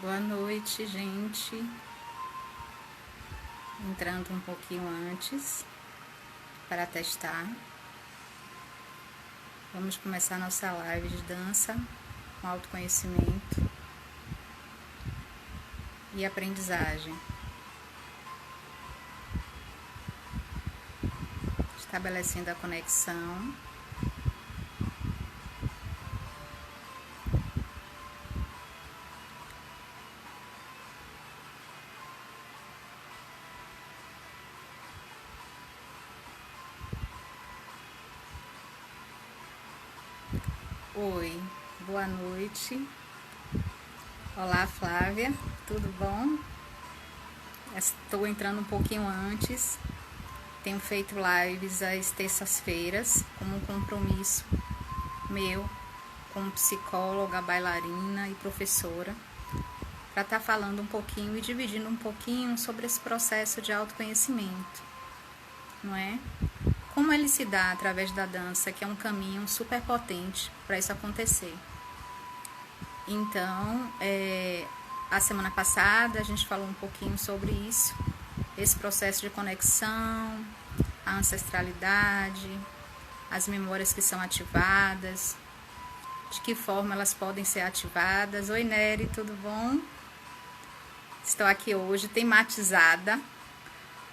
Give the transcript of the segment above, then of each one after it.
Boa noite, gente. Entrando um pouquinho antes para testar. Vamos começar nossa live de dança com autoconhecimento e aprendizagem. Estabelecendo a conexão. Oi, boa noite. Olá, Flávia, tudo bom? Estou entrando um pouquinho antes. Tenho feito lives às terças-feiras como um compromisso meu como psicóloga, bailarina e professora, para estar falando um pouquinho e dividindo um pouquinho sobre esse processo de autoconhecimento, não é? Como ele se dá através da dança, que é um caminho super potente para isso acontecer. Então, a semana passada a gente falou um pouquinho sobre isso, esse processo de conexão, a ancestralidade, as memórias que são ativadas, de que forma elas podem ser ativadas. Oi, Nery, tudo bom? Estou aqui hoje tematizada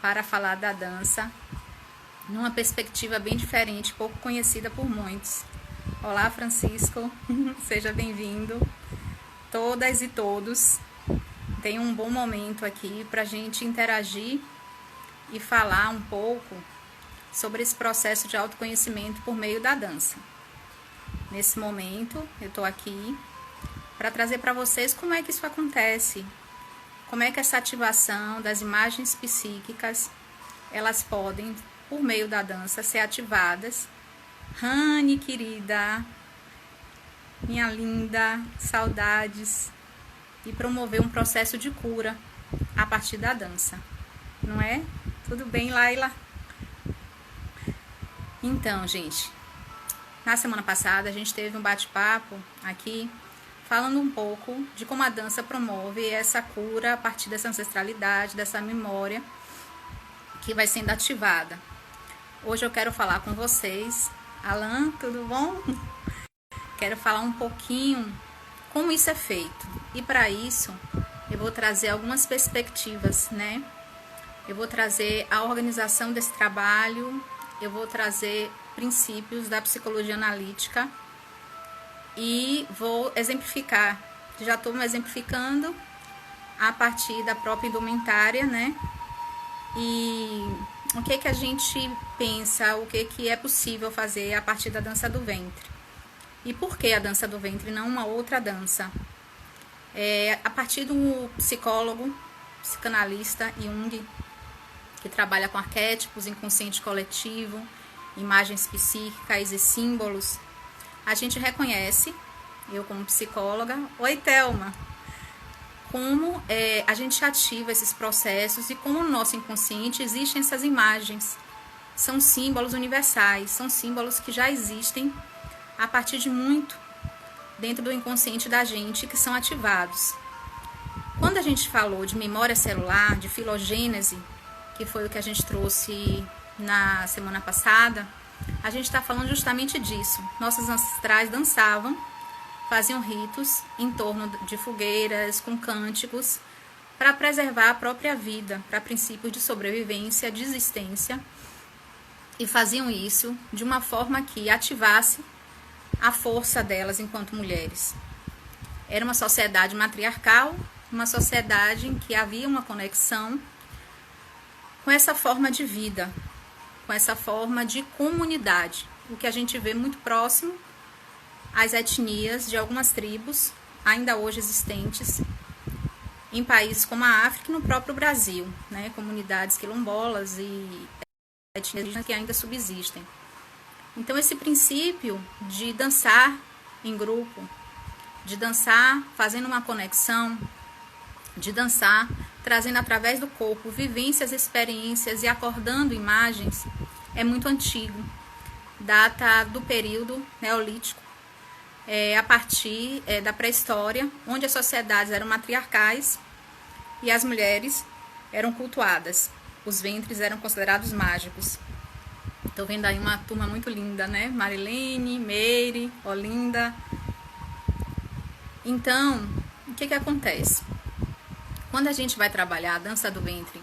para falar da dança numa perspectiva bem diferente, pouco conhecida por muitos. Olá, Francisco, seja bem-vindo. Todas e todos, tenham um bom momento aqui para a gente interagir e falar um pouco sobre esse processo de autoconhecimento por meio da dança. Nesse momento, eu estou aqui para trazer para vocês como é que isso acontece, como é que essa ativação das imagens psíquicas, elas podem, por meio da dança, ser ativadas. Rani, querida, minha linda, saudades, e promover um processo de cura a partir da dança, não é? Tudo bem, Laila? Então, gente, na semana passada a gente teve um bate-papo aqui falando um pouco de como a dança promove essa cura a partir dessa ancestralidade, dessa memória que vai sendo ativada. Hoje eu quero falar com vocês. Alan, tudo bom? Quero falar um pouquinho como isso é feito. E para isso, eu vou trazer algumas perspectivas, né? Eu vou trazer a organização desse trabalho, eu vou trazer princípios da psicologia analítica e vou exemplificar. Já estou me exemplificando a partir da própria indumentária, né? E o que a gente pensa, o que é possível fazer a partir da dança do ventre. E por que a dança do ventre e não uma outra dança? A partir do psicólogo, psicanalista Jung, que trabalha com arquétipos, inconsciente coletivo, imagens psíquicas e símbolos, a gente reconhece, eu como psicóloga, oi Thelma, como a gente ativa esses processos e como no nosso inconsciente existem essas imagens. São símbolos universais, são símbolos que já existem a partir de muito dentro do inconsciente da gente, que são ativados. Quando a gente falou de memória celular, de filogênese, que foi o que a gente trouxe na semana passada, a gente está falando justamente disso. Nossos ancestrais dançavam, faziam ritos em torno de fogueiras, com cânticos, para preservar a própria vida, para princípios de sobrevivência, de existência, e faziam isso de uma forma que ativasse a força delas enquanto mulheres. Era uma sociedade matriarcal, uma sociedade em que havia uma conexão com essa forma de vida, com essa forma de comunidade, o que a gente vê muito próximo às etnias de algumas tribos, ainda hoje existentes, em países como a África e no próprio Brasil, né? Comunidades quilombolas e etnias que ainda subsistem. Então, esse princípio de dançar em grupo, de dançar fazendo uma conexão, de dançar trazendo através do corpo vivências, experiências e acordando imagens, é muito antigo. Data do período neolítico, a partir da pré-história, onde as sociedades eram matriarcais e as mulheres eram cultuadas. Os ventres eram considerados mágicos. Estou vendo aí uma turma muito linda, né? Marilene, Meire, Olinda. Então, o que acontece? Quando a gente vai trabalhar a dança do ventre,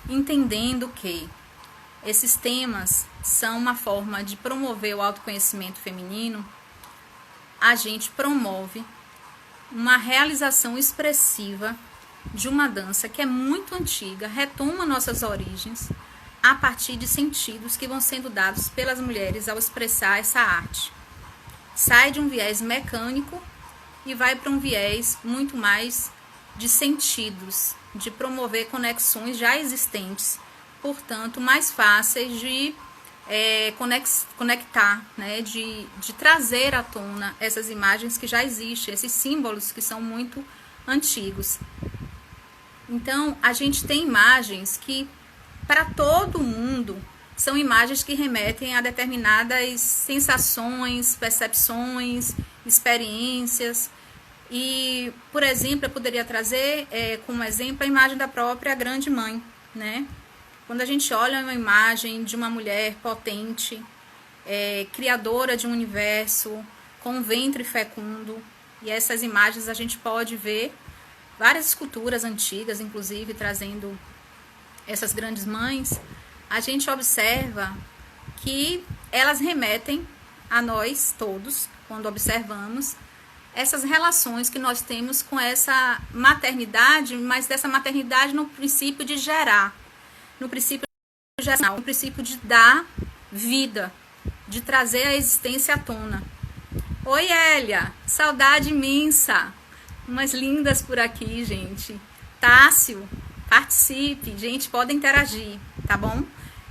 entendendo que esses temas são uma forma de promover o autoconhecimento feminino, a gente promove uma realização expressiva de uma dança que é muito antiga, retoma nossas origens, a partir de sentidos que vão sendo dados pelas mulheres ao expressar essa arte. Sai de um viés mecânico e vai para um viés muito mais de sentidos, de promover conexões já existentes, portanto, mais fáceis de conectar, né? de trazer à tona essas imagens que já existem, esses símbolos que são muito antigos. Então, a gente tem imagens que, para todo mundo, são imagens que remetem a determinadas sensações, percepções, experiências. E, por exemplo, eu poderia trazer como exemplo a imagem da própria Grande Mãe, né? Quando a gente olha uma imagem de uma mulher potente, criadora de um universo, com um ventre fecundo, e essas imagens a gente pode ver várias esculturas antigas, inclusive, trazendo essas grandes mães, a gente observa que elas remetem a nós todos, quando observamos, essas relações que nós temos com essa maternidade, mas dessa maternidade no princípio de gerar, no princípio de geração, no princípio de dar vida, de trazer a existência à tona. Oi, Hélia, saudade imensa, umas lindas por aqui, gente. Tássio, participe, gente, pode interagir, tá bom?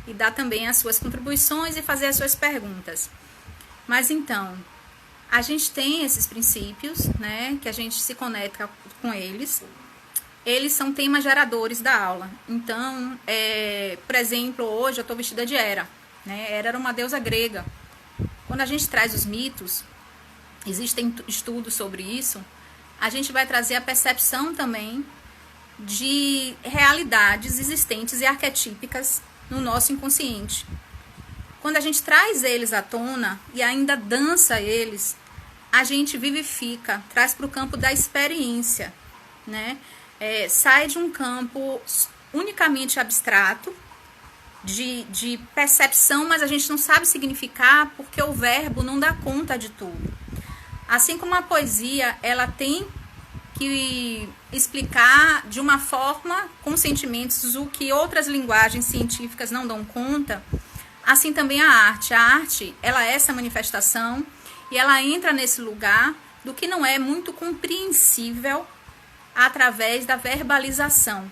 E dar também as suas contribuições e fazer as suas perguntas. Mas então, a gente tem esses princípios, né, que a gente se conecta com eles. Eles são temas geradores da aula. Então, por exemplo, hoje eu estou vestida de Hera, né? Hera era uma deusa grega. Quando a gente traz os mitos, existem estudos sobre isso, a gente vai trazer a percepção também de realidades existentes e arquetípicas no nosso inconsciente. Quando a gente traz eles à tona e ainda dança eles, a gente vivifica, traz para o campo da experiência, né? Sai de um campo unicamente abstrato, de percepção, mas a gente não sabe significar porque o verbo não dá conta de tudo. Assim como a poesia, ela tem que explicar de uma forma, com sentimentos, o que outras linguagens científicas não dão conta, assim também a arte. A arte, ela é essa manifestação e ela entra nesse lugar do que não é muito compreensível através da verbalização.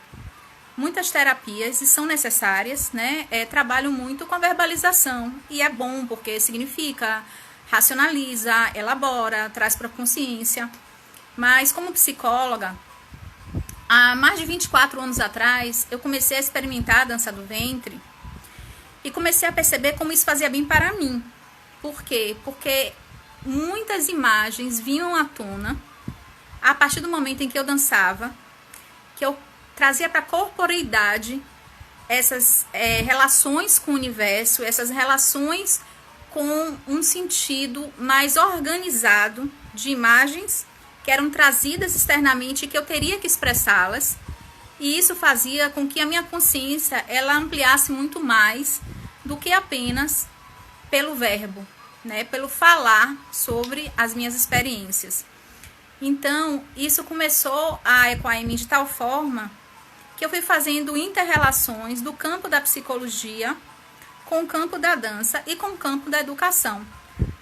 Muitas terapias são necessárias, né? Trabalham muito com a verbalização e é bom porque significa, racionaliza, elabora, traz para a consciência. Mas como psicóloga, há mais de 24 anos atrás, eu comecei a experimentar a dança do ventre e comecei a perceber como isso fazia bem para mim. Por quê? Porque muitas imagens vinham à tona a partir do momento em que eu dançava, que eu trazia para a corporeidade essas relações com o universo, essas relações com um sentido mais organizado de imagens que eram trazidas externamente e que eu teria que expressá-las. E isso fazia com que a minha consciência ela ampliasse muito mais do que apenas pelo verbo, né? Pelo falar sobre as minhas experiências. Então, isso começou a ecoar em mim de tal forma que eu fui fazendo inter-relações do campo da psicologia com o campo da dança e com o campo da educação.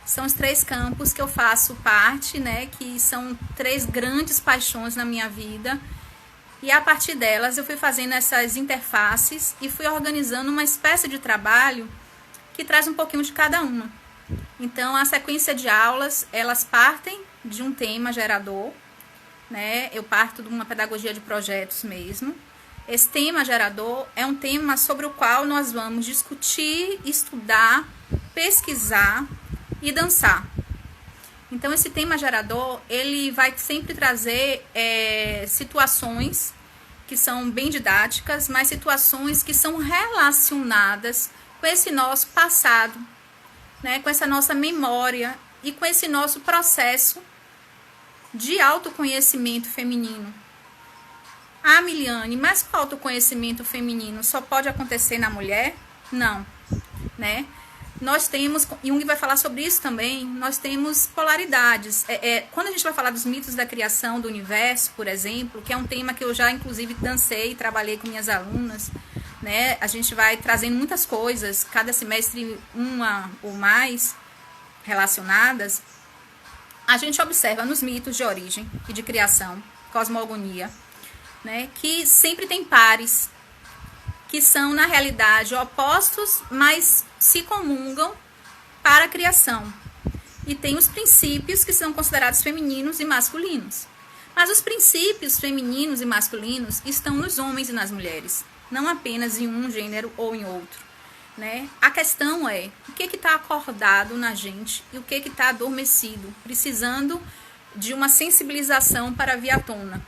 São os 3 campos que eu faço parte, né, que são 3 grandes paixões na minha vida. E a partir delas eu fui fazendo essas interfaces e fui organizando uma espécie de trabalho que traz um pouquinho de cada uma. Então, a sequência de aulas, elas partem de um tema gerador, né? Eu parto de uma pedagogia de projetos mesmo. Esse tema gerador é um tema sobre o qual nós vamos discutir, estudar, pesquisar e dançar. Então, esse tema gerador, ele vai sempre trazer situações que são bem didáticas, mas situações que são relacionadas com esse nosso passado, né, com essa nossa memória e com esse nosso processo de autoconhecimento feminino. Ah, Miliane, mas o autoconhecimento feminino só pode acontecer na mulher? Não, né? Nós temos, Jung vai falar sobre isso também, nós temos polaridades. Quando a gente vai falar dos mitos da criação do universo, por exemplo, que é um tema que eu já, inclusive, dancei e trabalhei com minhas alunas, né? A gente vai trazendo muitas coisas, cada semestre uma ou mais relacionadas. A gente observa nos mitos de origem e de criação, cosmogonia, né? Que sempre tem pares, que são, na realidade, opostos, mas se comungam para a criação. E tem os princípios que são considerados femininos e masculinos. Mas os princípios femininos e masculinos estão nos homens e nas mulheres, não apenas em um gênero ou em outro, né? A questão é o que está acordado na gente e o que está adormecido, precisando de uma sensibilização para vir à tona.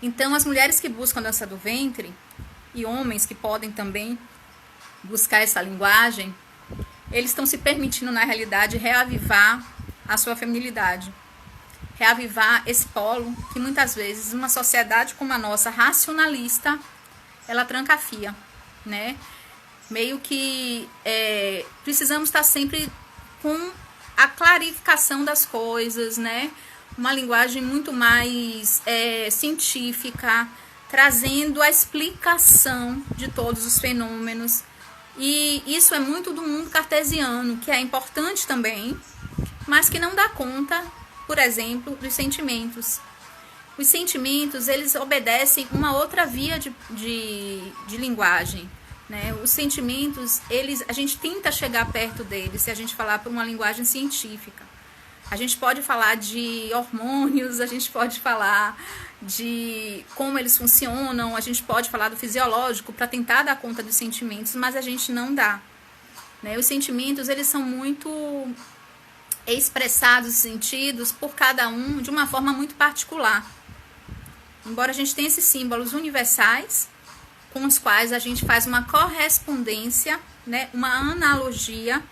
Então, as mulheres que buscam a dança do ventre e homens que podem também buscar essa linguagem, eles estão se permitindo, na realidade, reavivar a sua feminilidade. Reavivar esse polo que, muitas vezes, uma sociedade como a nossa, racionalista, ela trancafia, né? Meio que precisamos estar sempre com a clarificação das coisas, né? Uma linguagem muito mais científica, trazendo a explicação de todos os fenômenos. E isso é muito do mundo cartesiano, que é importante também, mas que não dá conta, por exemplo, dos sentimentos. Os sentimentos, eles obedecem uma outra via de linguagem, né? Os sentimentos, a gente tenta chegar perto deles, se a gente falar por uma linguagem científica. A gente pode falar de hormônios, a gente pode falar de como eles funcionam, a gente pode falar do fisiológico para tentar dar conta dos sentimentos, mas a gente não dá, né? Os sentimentos, eles são muito expressados e sentidos por cada um de uma forma muito particular. Embora a gente tenha esses símbolos universais, com os quais a gente faz uma correspondência, né, uma analogia,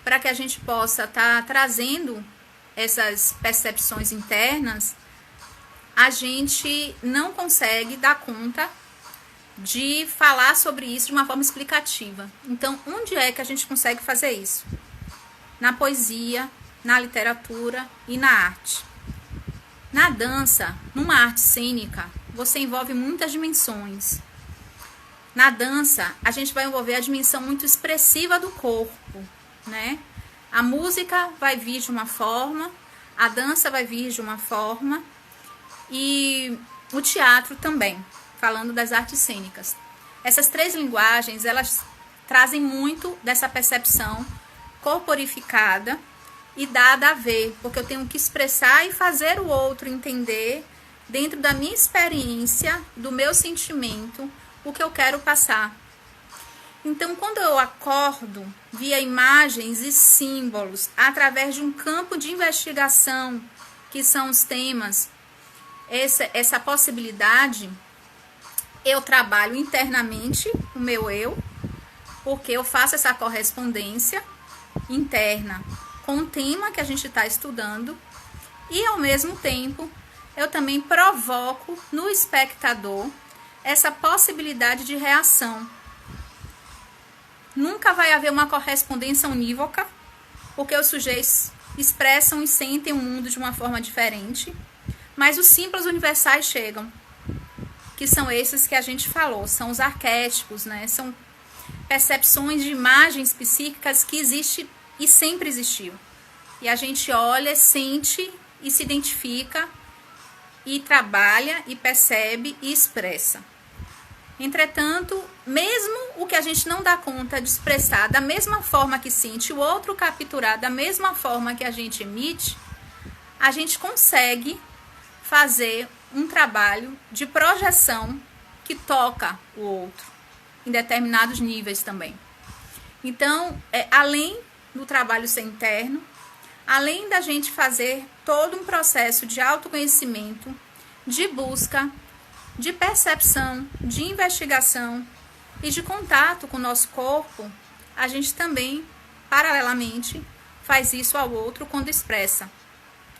para que a gente possa estar trazendo essas percepções internas, a gente não consegue dar conta de falar sobre isso de uma forma explicativa. Então, onde é que a gente consegue fazer isso? Na poesia, na literatura e na arte. Na dança, numa arte cênica, você envolve muitas dimensões. Na dança, a gente vai envolver a dimensão muito expressiva do corpo, né? A música vai vir de uma forma, a dança vai vir de uma forma e o teatro também, falando das artes cênicas. Essas três linguagens, elas trazem muito dessa percepção corporificada e dada a ver, porque eu tenho que expressar e fazer o outro entender, dentro da minha experiência, do meu sentimento, o que eu quero passar. Então, quando eu acordo via imagens e símbolos, através de um campo de investigação, que são os temas, essa possibilidade, eu trabalho internamente o meu eu, porque eu faço essa correspondência interna com o tema que a gente está estudando, e ao mesmo tempo eu também provoco no espectador essa possibilidade de reação. Nunca vai haver uma correspondência unívoca, porque os sujeitos expressam e sentem o mundo de uma forma diferente, mas os símbolos universais chegam, que são esses que a gente falou, são os arquétipos, né? São percepções de imagens psíquicas que existem e sempre existiu. E a gente olha, sente e se identifica e trabalha e percebe e expressa. Entretanto, mesmo o que a gente não dá conta de expressar da mesma forma que sente, o outro capturar da mesma forma que a gente emite, a gente consegue fazer um trabalho de projeção que toca o outro, em determinados níveis também. Então, além do trabalho ser interno, além da gente fazer todo um processo de autoconhecimento, de busca, de percepção, de investigação e de contato com o nosso corpo, a gente também, paralelamente, faz isso ao outro quando expressa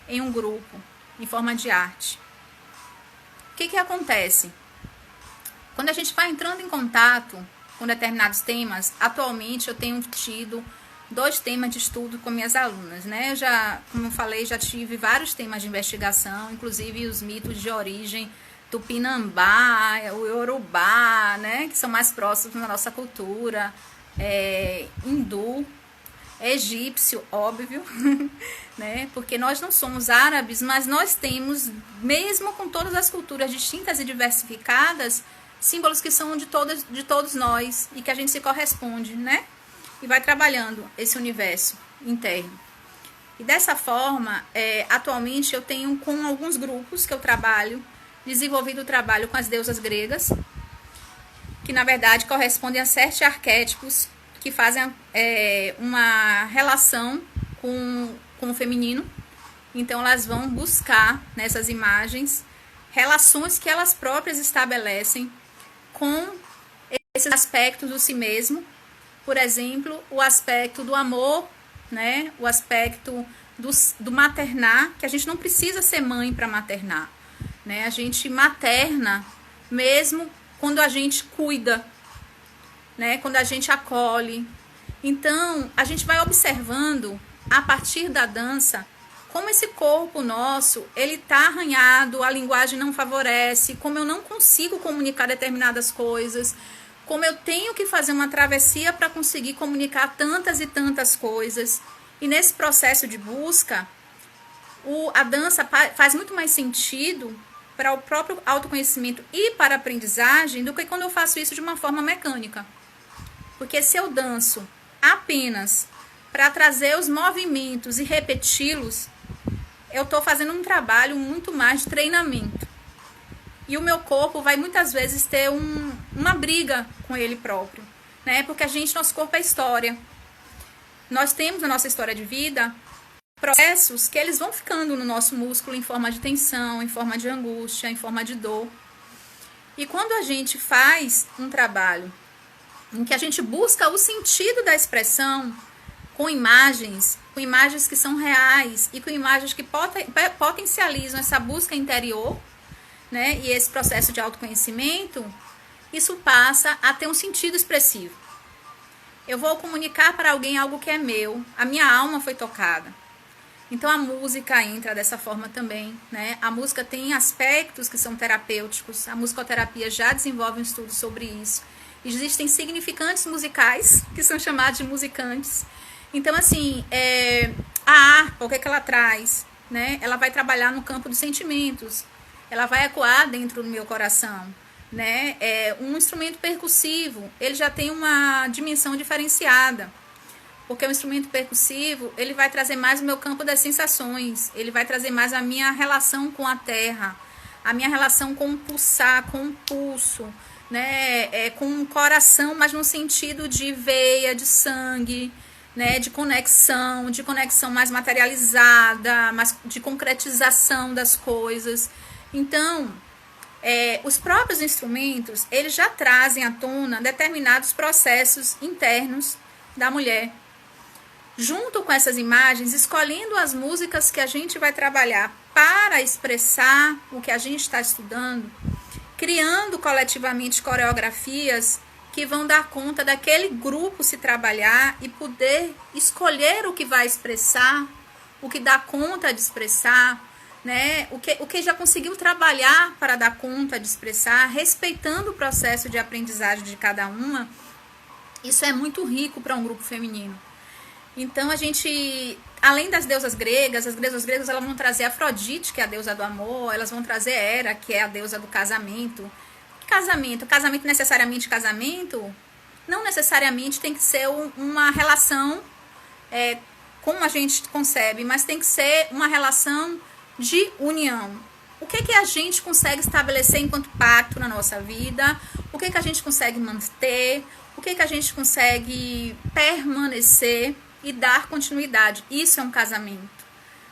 em um grupo, em forma de arte. O que acontece? Quando a gente vai entrando em contato com determinados temas, atualmente eu tenho tido 2 temas de estudo com minhas alunas, né? Como eu falei, já tive vários temas de investigação, inclusive os mitos de origem tupinambá, o iorubá, né? Que são mais próximos da nossa cultura, hindu, egípcio, óbvio, né? Porque nós não somos árabes, mas nós temos, mesmo com todas as culturas distintas e diversificadas, símbolos que são de todos nós e que a gente se corresponde, né? E vai trabalhando esse universo interno. E dessa forma, atualmente eu tenho com alguns grupos que eu trabalho, desenvolvido o trabalho com as deusas gregas, que na verdade correspondem a 7 arquétipos que fazem uma relação com o feminino. Então elas vão buscar nessas imagens relações que elas próprias estabelecem com esses aspectos do si mesmo. Por exemplo, o aspecto do amor, né? O aspecto do maternar, que a gente não precisa ser mãe para maternar, né? A gente materna mesmo quando a gente cuida, né? Quando a gente acolhe. Então, a gente vai observando, a partir da dança, como esse corpo nosso, ele está arranhado, a linguagem não favorece, como eu não consigo comunicar determinadas coisas, como eu tenho que fazer uma travessia para conseguir comunicar tantas e tantas coisas. E nesse processo de busca, a dança faz muito mais sentido para o próprio autoconhecimento e para a aprendizagem do que quando eu faço isso de uma forma mecânica. Porque se eu danço apenas para trazer os movimentos e repeti-los, eu estou fazendo um trabalho muito mais de treinamento. E o meu corpo vai muitas vezes ter uma briga com ele próprio, né? Porque nosso corpo é história. Nós temos na nossa história de vida processos que eles vão ficando no nosso músculo em forma de tensão, em forma de angústia, em forma de dor. E quando a gente faz um trabalho em que a gente busca o sentido da expressão com imagens que são reais e com imagens que potencializam essa busca interior, né? E esse processo de autoconhecimento, isso passa a ter um sentido expressivo. Eu vou comunicar para alguém algo que é meu, a minha alma foi tocada. Então a música entra dessa forma também, né? A música tem aspectos que são terapêuticos, a musicoterapia já desenvolve um estudo sobre isso. Existem significantes musicais, que são chamados de musicantes. Então, assim, a harpa, o que ela traz, né? Ela vai trabalhar no campo dos sentimentos, ela vai ecoar dentro do meu coração, né? Um instrumento percussivo, ele já tem uma dimensão diferenciada, porque o instrumento percussivo, ele vai trazer mais o meu campo das sensações, ele vai trazer mais a minha relação com a terra, a minha relação com o pulsar, com o pulso, né? Com o coração, mas no sentido de veia, de sangue, né? De conexão mais materializada, mais de concretização das coisas. Então, os próprios instrumentos, eles já trazem à tona determinados processos internos da mulher. Junto com essas imagens, escolhendo as músicas que a gente vai trabalhar para expressar o que a gente está estudando, criando coletivamente coreografias que vão dar conta daquele grupo se trabalhar e poder escolher o que vai expressar, o que dá conta de expressar, né? O que já conseguiu trabalhar para dar conta de expressar, respeitando o processo de aprendizagem de cada uma. Isso é muito rico para um grupo feminino. Então, a gente, além das deusas gregas, as deusas gregas elas vão trazer Afrodite, que é a deusa do amor, elas vão trazer Hera, que é a deusa do casamento. Casamento necessariamente casamento, não necessariamente tem que ser uma relação como a gente concebe, mas tem que ser uma relação de união. O que a gente consegue estabelecer enquanto pacto na nossa vida? O que a gente consegue manter? O que a gente consegue permanecer e dar continuidade? Isso é um casamento.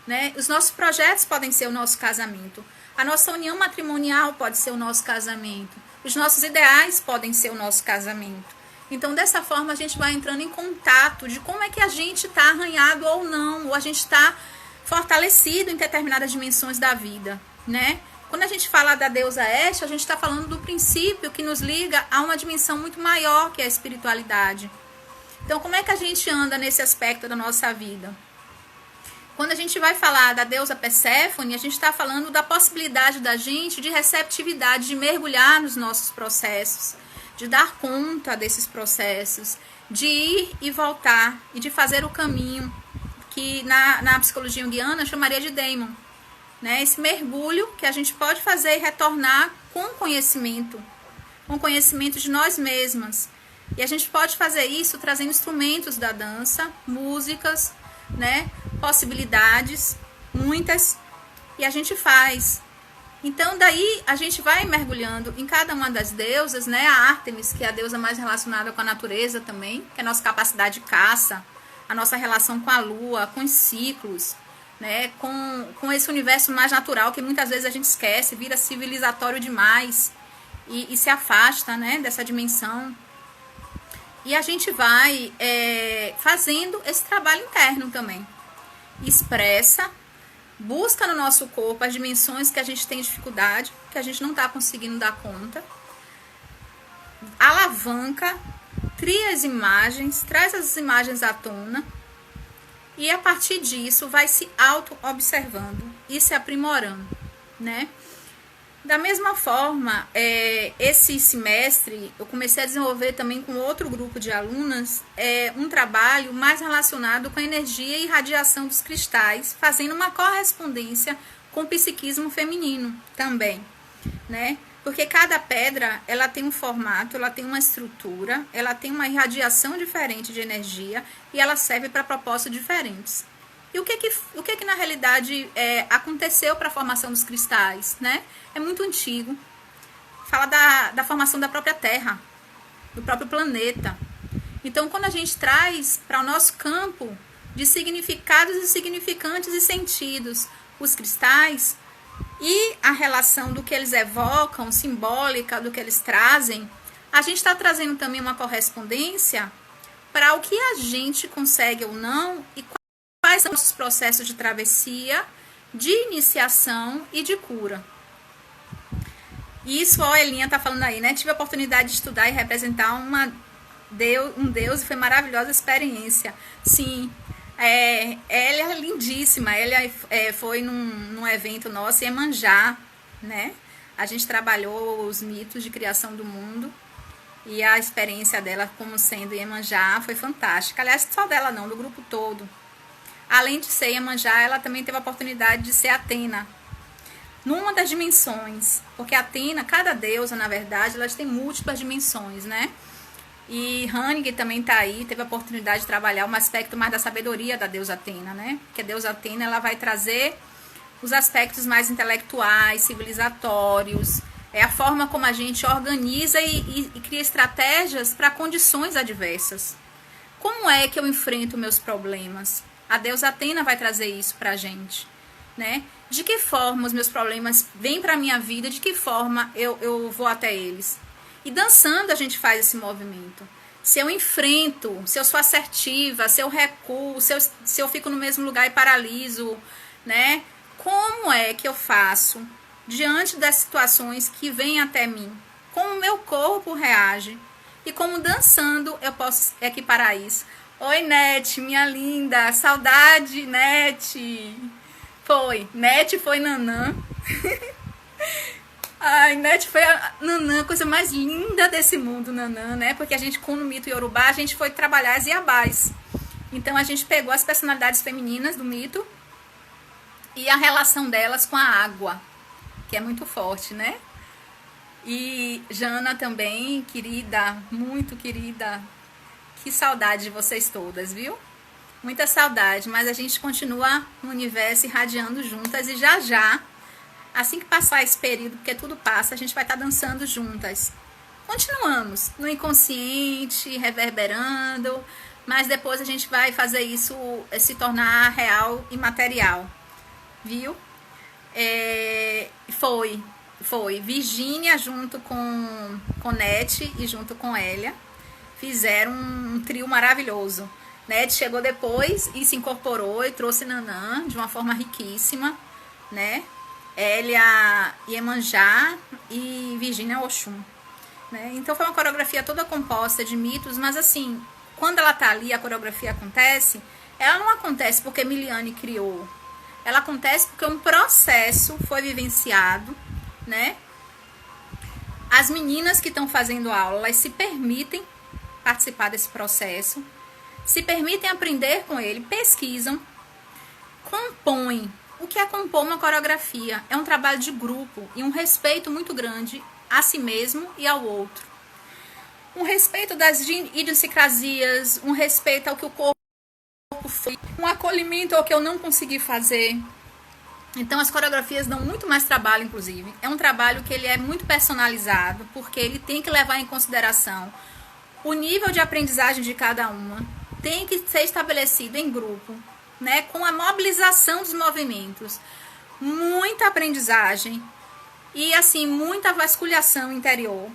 né? Os nossos projetos podem ser o nosso casamento. A nossa união matrimonial pode ser o nosso casamento. Os nossos ideais podem ser o nosso casamento. Então, dessa forma, a gente vai entrando em contato de como é que a gente está arranhado ou não, ou a gente está fortalecido em determinadas dimensões da vida, né? Quando a gente fala da deusa Este, a gente está falando do princípio que nos liga a uma dimensão muito maior, que é a espiritualidade. Então, como é que a gente anda nesse aspecto da nossa vida? Quando a gente vai falar da deusa Perséfone, a gente está falando da possibilidade da gente de receptividade, de mergulhar nos nossos processos, de dar conta desses processos, de ir e voltar e de fazer o caminho que na psicologia junguiana chamaria de daemon, né? Esse mergulho que a gente pode fazer e retornar com conhecimento de nós mesmas. E a gente pode fazer isso trazendo instrumentos da dança, músicas, né? Possibilidades, muitas, e a gente faz. Então, daí a gente vai mergulhando em cada uma das deusas, né? A Ártemis, que é a deusa mais relacionada com a natureza também, que é a nossa capacidade de caça, a nossa relação com a lua, com os ciclos, né? Com esse universo mais natural que muitas vezes a gente esquece, vira civilizatório demais e se afasta, né? Dessa dimensão. E a gente vai fazendo esse trabalho interno também. Expressa, busca no nosso corpo as dimensões que a gente tem dificuldade, que a gente não está conseguindo dar conta, alavanca, cria as imagens, traz as imagens à tona e a partir disso vai se auto-observando e se aprimorando, né? Da mesma forma, esse semestre eu comecei a desenvolver também com outro grupo de alunas um trabalho mais relacionado com a energia e radiação dos cristais, fazendo uma correspondência com o psiquismo feminino também, né? Porque cada pedra, ela tem um formato, ela tem uma estrutura, ela tem uma irradiação diferente de energia e ela serve para propósitos diferentes. E o que na realidade aconteceu para a formação dos cristais, né? É muito antigo. Fala da formação da própria Terra, do próprio planeta. Então, quando a gente traz para o nosso campo de significados e significantes e sentidos os cristais e a relação do que eles evocam, simbólica, do que eles trazem, a gente está trazendo também uma correspondência para o que a gente consegue ou não e quais são os processos de travessia, de iniciação e de cura. Isso, a Elinha tá falando aí, né? Tive a oportunidade de estudar e representar um deus e foi maravilhosa a experiência. Sim, ela é lindíssima. Ela foi num evento nosso em Iemanjá, né? A gente trabalhou os mitos de criação do mundo e a experiência dela como sendo Iemanjá foi fantástica. Aliás, só dela não, do grupo todo. Além de ser Iemanjá, ela também teve a oportunidade de ser Atena, numa das dimensões, porque Atena, cada deusa, na verdade, elas têm múltiplas dimensões, né? E Hannig também tá aí, teve a oportunidade de trabalhar um aspecto mais da sabedoria da deusa Atena, né? Porque a deusa Atena, ela vai trazer os aspectos mais intelectuais, civilizatórios, é a forma como a gente organiza e cria estratégias para condições adversas. Como é que eu enfrento meus problemas? A deusa Atena vai trazer isso pra gente, né? De que forma os meus problemas vêm pra minha vida, de que forma eu vou até eles. E dançando a gente faz esse movimento. Se eu enfrento, se eu sou assertiva, se eu recuo, se eu fico no mesmo lugar e paraliso, né? Como é que eu faço diante das situações que vêm até mim? Como o meu corpo reage? E como dançando eu posso equiparar isso? Oi, Nete, minha linda. Saudade, Nete. Nete foi Nanã. Ai, Nete foi a Nanã, a coisa mais linda desse mundo, Nanã, né? Porque a gente, com o mito Yorubá, a gente foi trabalhar as Iabás. Então, a gente pegou as personalidades femininas do mito e a relação delas com a água, que é muito forte, né? E Jana também, querida, muito querida. Que saudade de vocês todas, viu? Muita saudade, mas a gente continua no universo irradiando juntas e já, assim que passar esse período, porque tudo passa, a gente vai estar dançando juntas. Continuamos no inconsciente, reverberando, mas depois a gente vai fazer isso se tornar real e material. viu? Foi Virgínia junto com Nete e junto com Elia. Fizeram um trio maravilhoso. Nete chegou depois e se incorporou e trouxe Nanã de uma forma riquíssima, né? Elia Iemanjá e Virgínia Oxum, né? Então foi uma coreografia toda composta de mitos, mas assim, quando ela tá ali, a coreografia acontece, ela não acontece porque Miliane criou. Ela acontece porque um processo foi vivenciado, né? As meninas que estão fazendo aula, elas se permitem participar desse processo, se permitem aprender com ele, pesquisam, compõem. O que é compor uma coreografia? É um trabalho de grupo e um respeito muito grande a si mesmo e ao outro. Um respeito das idiosincrasias, um respeito ao que o corpo foi, um acolhimento ao que eu não consegui fazer. Então as coreografias dão muito mais trabalho, inclusive. É um trabalho que ele é muito personalizado, porque ele tem que levar em consideração o nível de aprendizagem de cada uma, tem que ser estabelecido em grupo, né, com a mobilização dos movimentos, muita aprendizagem e assim muita vasculhação interior,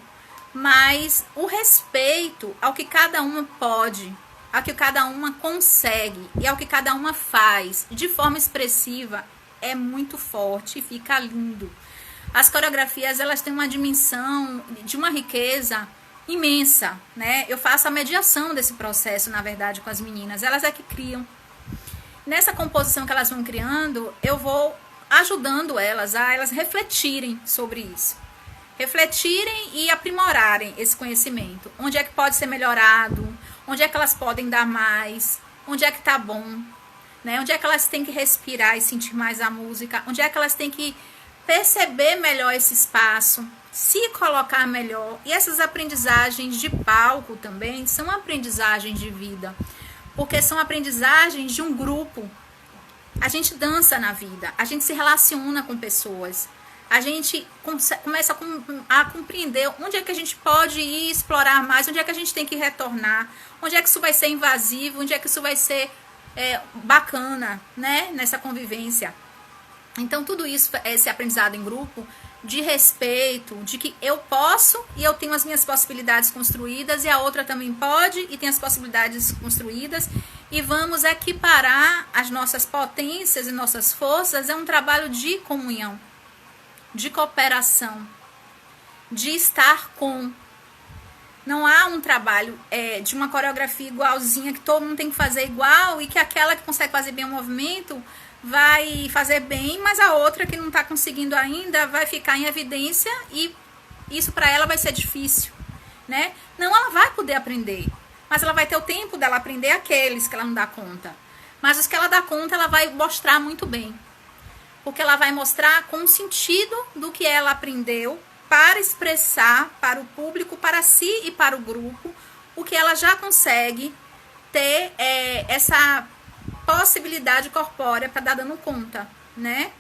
mas o respeito ao que cada uma pode, ao que cada uma consegue e ao que cada uma faz de forma expressiva é muito forte e fica lindo. As coreografias, elas têm uma dimensão de uma riqueza imensa, né? Eu faço a mediação desse processo, na verdade, com as meninas. Elas é que criam. Nessa composição que elas vão criando, eu vou ajudando elas a elas refletirem sobre isso. Refletirem e aprimorarem esse conhecimento. Onde é que pode ser melhorado? Onde é que elas podem dar mais? Onde é que tá bom? Né? Onde é que elas têm que respirar e sentir mais a música? Onde é que elas têm que perceber melhor esse espaço? Se colocar melhor. E essas aprendizagens de palco também são aprendizagens de vida, porque são aprendizagens de um grupo. A gente dança na vida, a gente se relaciona com pessoas, a gente começa a compreender onde é que a gente pode ir explorar mais, onde é que a gente tem que retornar, onde é que isso vai ser invasivo, onde é que isso vai ser bacana, né, nessa convivência. Então tudo isso, esse aprendizado em grupo, de respeito, de que eu posso e eu tenho as minhas possibilidades construídas e a outra também pode e tem as possibilidades construídas e vamos equiparar as nossas potências e nossas forças. É um trabalho de comunhão, de cooperação, de estar com. Não há um trabalho de uma coreografia igualzinha que todo mundo tem que fazer igual e que aquela que consegue fazer bem o movimento vai fazer bem, mas a outra que não está conseguindo ainda vai ficar em evidência e isso para ela vai ser difícil, né? Não, ela vai poder aprender, mas ela vai ter o tempo dela aprender aqueles que ela não dá conta. Mas os que ela dá conta, ela vai mostrar muito bem, porque ela vai mostrar com o sentido do que ela aprendeu para expressar para o público, para si e para o grupo, o que ela já consegue ter essa possibilidade corpórea para dar dando conta, né?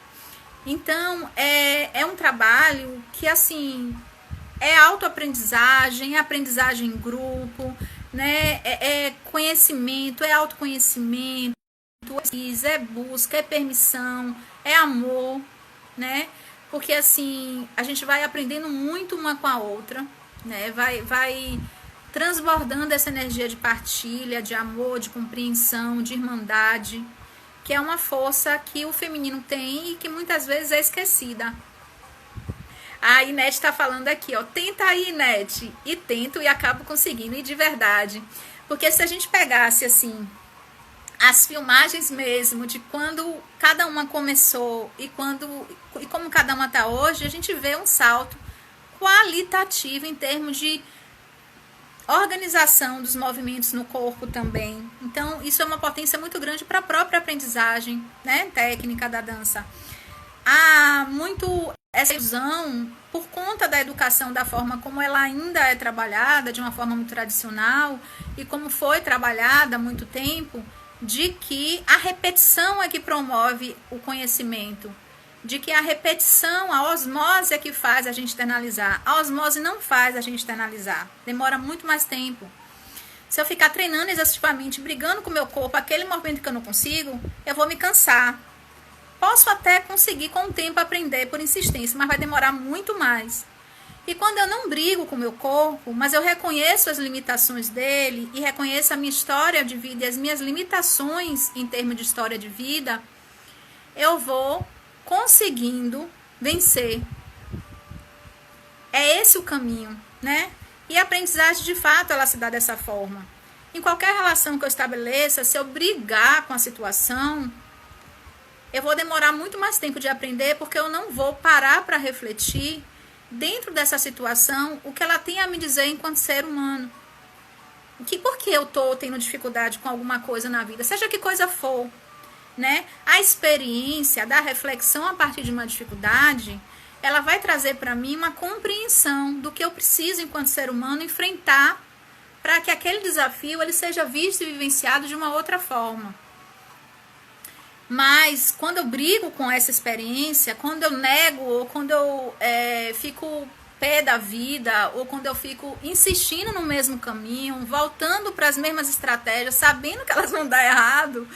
Então, é um trabalho que, assim, é autoaprendizagem, é aprendizagem em grupo, né? É conhecimento, é autoconhecimento, é busca, é permissão, é amor, né? Porque, assim, a gente vai aprendendo muito uma com a outra, né? Vai transbordando essa energia de partilha, de amor, de compreensão, de irmandade, que é uma força que o feminino tem e que muitas vezes é esquecida. A Inete está falando aqui, ó, tenta aí, Inete, e tento e acabo conseguindo, e de verdade, porque se a gente pegasse, assim, as filmagens mesmo, de quando cada uma começou e como cada uma está hoje, a gente vê um salto qualitativo em termos de organização dos movimentos no corpo também. Então, isso é uma potência muito grande para a própria aprendizagem, né, técnica da dança. Há muito essa ilusão, por conta da educação, da forma como ela ainda é trabalhada, de uma forma muito tradicional, e como foi trabalhada há muito tempo, de que a repetição é que promove o conhecimento, de que a repetição, a osmose é que faz a gente externalizar. A osmose não faz a gente externalizar. Demora muito mais tempo. Se eu ficar treinando exaustivamente, brigando com o meu corpo, aquele movimento que eu não consigo, eu vou me cansar. Posso até conseguir com o tempo aprender por insistência, mas vai demorar muito mais. E quando eu não brigo com o meu corpo, mas eu reconheço as limitações dele e reconheço a minha história de vida e as minhas limitações em termos de história de vida, eu vou conseguindo vencer. É esse o caminho, né? E a aprendizagem, de fato, ela se dá dessa forma. Em qualquer relação que eu estabeleça, se eu brigar com a situação, eu vou demorar muito mais tempo de aprender, porque eu não vou parar para refletir dentro dessa situação o que ela tem a me dizer enquanto ser humano. Por que eu estou tendo dificuldade com alguma coisa na vida, seja que coisa for, né? A experiência da reflexão a partir de uma dificuldade, ela vai trazer para mim uma compreensão do que eu preciso enquanto ser humano enfrentar para que aquele desafio ele seja visto e vivenciado de uma outra forma. Mas quando eu brigo com essa experiência, quando eu nego, ou quando eu fico pé da vida, ou quando eu fico insistindo no mesmo caminho, voltando para as mesmas estratégias, sabendo que elas vão dar errado,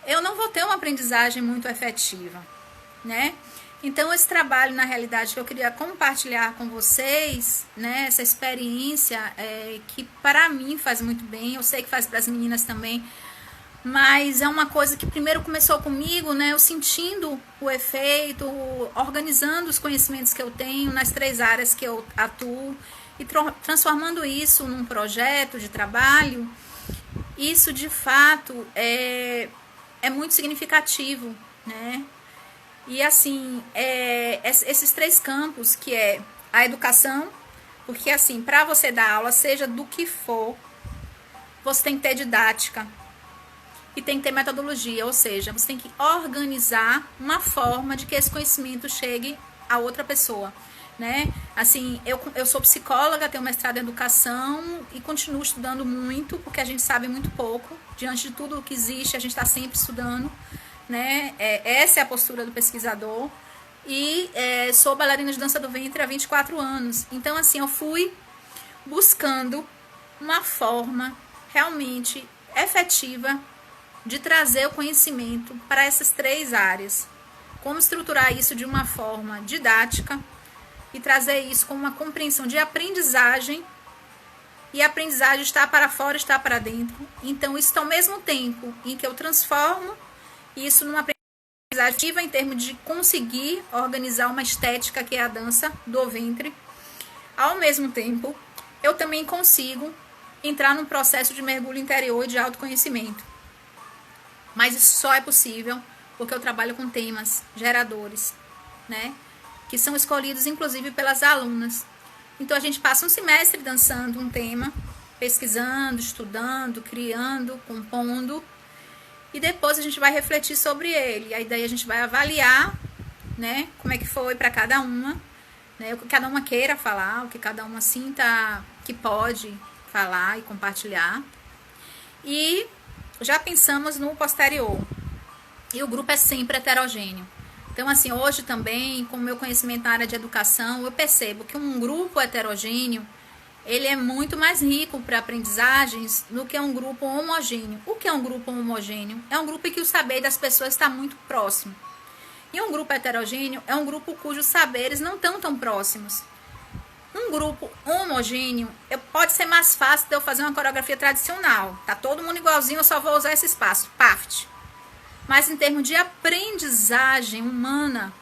eu não vou ter uma aprendizagem muito efetiva, né? Então, esse trabalho, na realidade, que eu queria compartilhar com vocês, né, essa experiência que para mim faz muito bem, eu sei que faz para as meninas também, mas é uma coisa que primeiro começou comigo, né, eu sentindo o efeito, organizando os conhecimentos que eu tenho nas 3 áreas que eu atuo e transformando isso num projeto de trabalho. Isso, de fato, é muito significativo, né? E assim, esses 3 campos, que é a educação, porque assim, para você dar aula, seja do que for, você tem que ter didática e tem que ter metodologia, ou seja, você tem que organizar uma forma de que esse conhecimento chegue a outra pessoa, né? Assim, eu sou psicóloga, tenho mestrado em educação e continuo estudando muito, porque a gente sabe muito pouco. Diante de tudo o que existe, a gente está sempre estudando, né? Essa é a postura do pesquisador. E sou bailarina de dança do ventre há 24 anos. Então, assim, eu fui buscando uma forma realmente efetiva de trazer o conhecimento para essas 3 áreas. Como estruturar isso de uma forma didática e trazer isso com uma compreensão de aprendizagem. E a aprendizagem está para fora, está para dentro. Então, isso ao mesmo tempo em que eu transformo isso numa aprendizagem ativa em termos de conseguir organizar uma estética que é a dança do ventre. Ao mesmo tempo, eu também consigo entrar num processo de mergulho interior e de autoconhecimento. Mas isso só é possível porque eu trabalho com temas geradores, né? Que são escolhidos, inclusive, pelas alunas. Então, a gente passa um semestre dançando um tema, pesquisando, estudando, criando, compondo. E depois a gente vai refletir sobre ele. E daí a gente vai avaliar, né, como é que foi para cada uma, né, o que cada uma queira falar, o que cada uma sinta que pode falar e compartilhar. E já pensamos no posterior. E o grupo é sempre heterogêneo. Então, assim, hoje também, com o meu conhecimento na área de educação, eu percebo que um grupo heterogêneo, ele é muito mais rico para aprendizagens do que um grupo homogêneo. O que é um grupo homogêneo? É um grupo em que o saber das pessoas está muito próximo. E um grupo heterogêneo é um grupo cujos saberes não estão tão próximos. Um grupo homogêneo, pode ser mais fácil de eu fazer uma coreografia tradicional. Tá todo mundo igualzinho, eu só vou usar esse espaço. Paft. Mas em termos de aprendizagem humana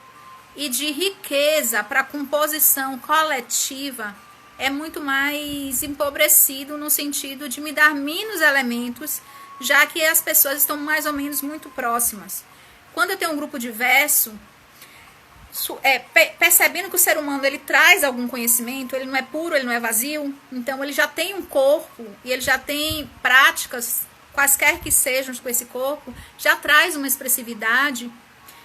e de riqueza para a composição coletiva, é muito mais empobrecido no sentido de me dar menos elementos, já que as pessoas estão mais ou menos muito próximas. Quando eu tenho um grupo diverso, percebendo que o ser humano ele traz algum conhecimento, ele não é puro, ele não é vazio, então ele já tem um corpo e ele já tem práticas, quaisquer que sejam com esse corpo, já traz uma expressividade,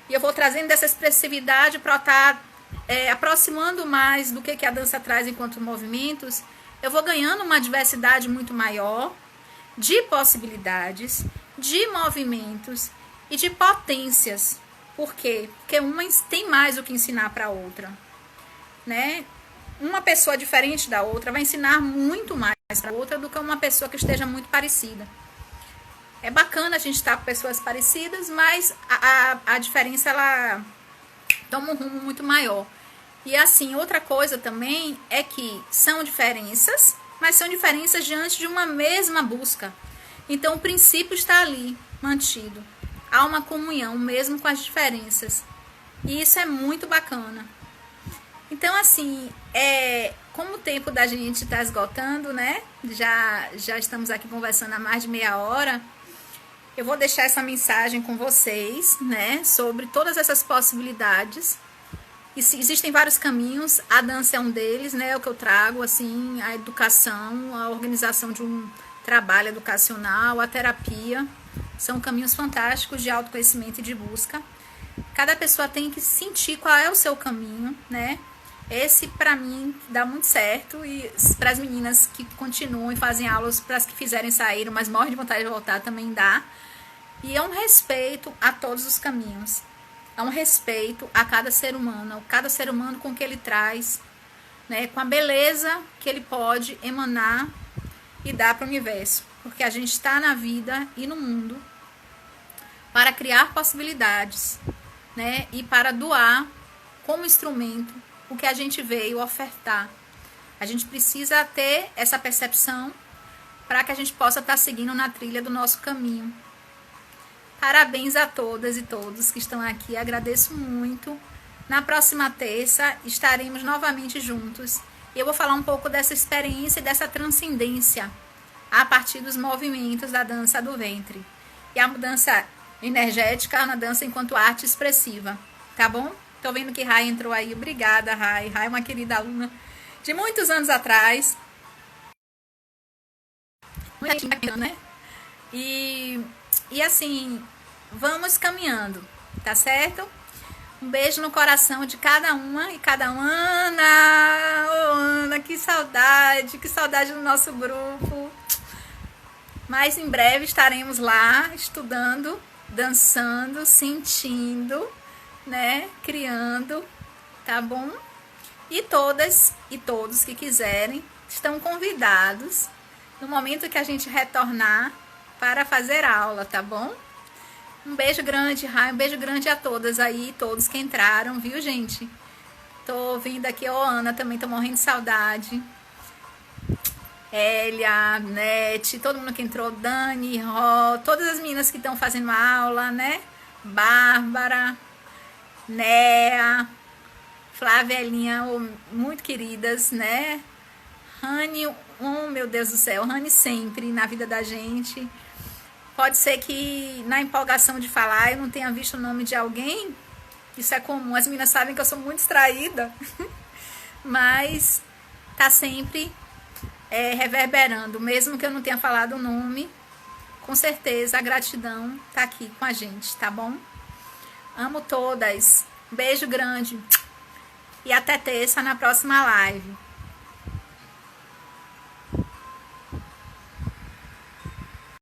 e eu vou trazendo dessa expressividade para estar aproximando mais do que a dança traz enquanto movimentos. Eu vou ganhando uma diversidade muito maior de possibilidades, de movimentos e de potências. Por quê? Porque uma tem mais o que ensinar para a outra, né? Uma pessoa diferente da outra vai ensinar muito mais para a outra do que uma pessoa que esteja muito parecida. É bacana a gente estar com pessoas parecidas, mas a diferença, ela toma um rumo muito maior. E assim, outra coisa também é que são diferenças, mas são diferenças diante de uma mesma busca. Então o princípio está ali, mantido. Há uma comunhão, mesmo com as diferenças. E isso é muito bacana. Então, assim, como o tempo da gente está esgotando, né? Já estamos aqui conversando há mais de meia hora. Eu vou deixar essa mensagem com vocês, né? Sobre todas essas possibilidades. E existem vários caminhos, a dança é um deles, né? É o que eu trago, assim, a educação, a organização de um trabalho educacional, a terapia. São caminhos fantásticos de autoconhecimento e de busca. Cada pessoa tem que sentir qual é o seu caminho, né? Esse, para mim, dá muito certo. E para as meninas que continuam e fazem aulas, para as que fizerem saíram, mas morrem de vontade de voltar, também dá. E é um respeito a todos os caminhos. É um respeito a cada ser humano com o que ele traz, né? Com a beleza que ele pode emanar e dar para o universo. Porque a gente está na vida e no mundo para criar possibilidades, né? E para doar como instrumento o que a gente veio ofertar. A gente precisa ter essa percepção para que a gente possa estar seguindo na trilha do nosso caminho. Parabéns a todas e todos que estão aqui, agradeço muito. Na próxima terça estaremos novamente juntos. E eu vou falar um pouco dessa experiência e dessa transcendência a partir dos movimentos da dança do ventre. E a mudança energética na dança enquanto arte expressiva, tá bom? Tô vendo que Rai entrou aí, obrigada Rai. Rai é uma querida aluna de muitos anos atrás. Muito bacana, né? E assim, vamos caminhando, tá certo? Um beijo no coração de cada uma e cada uma. Ana, oh, Ana, que saudade do nosso grupo. Mas em breve estaremos lá estudando, dançando, sentindo, né? Criando, tá bom? E todas e todos que quiserem estão convidados no momento que a gente retornar para fazer aula, tá bom? Um beijo grande, Rai, um beijo grande a todas aí, todos que entraram, viu, gente? Tô vindo aqui, ó, Ana, também tô morrendo de saudade. Elia, Nete, todo mundo que entrou, Dani, Ró, todas as meninas que estão fazendo aula, né? Bárbara, Néa, Flavelinha, muito queridas, né? Rani, oh meu Deus do céu, Rani sempre na vida da gente. Pode ser que na empolgação de falar eu não tenha visto o nome de alguém. Isso é comum, as meninas sabem que eu sou muito distraída. Mas tá sempre reverberando, mesmo que eu não tenha falado o nome. Com certeza a gratidão tá aqui com a gente, tá bom? Amo todas. Beijo grande. E até terça na próxima live.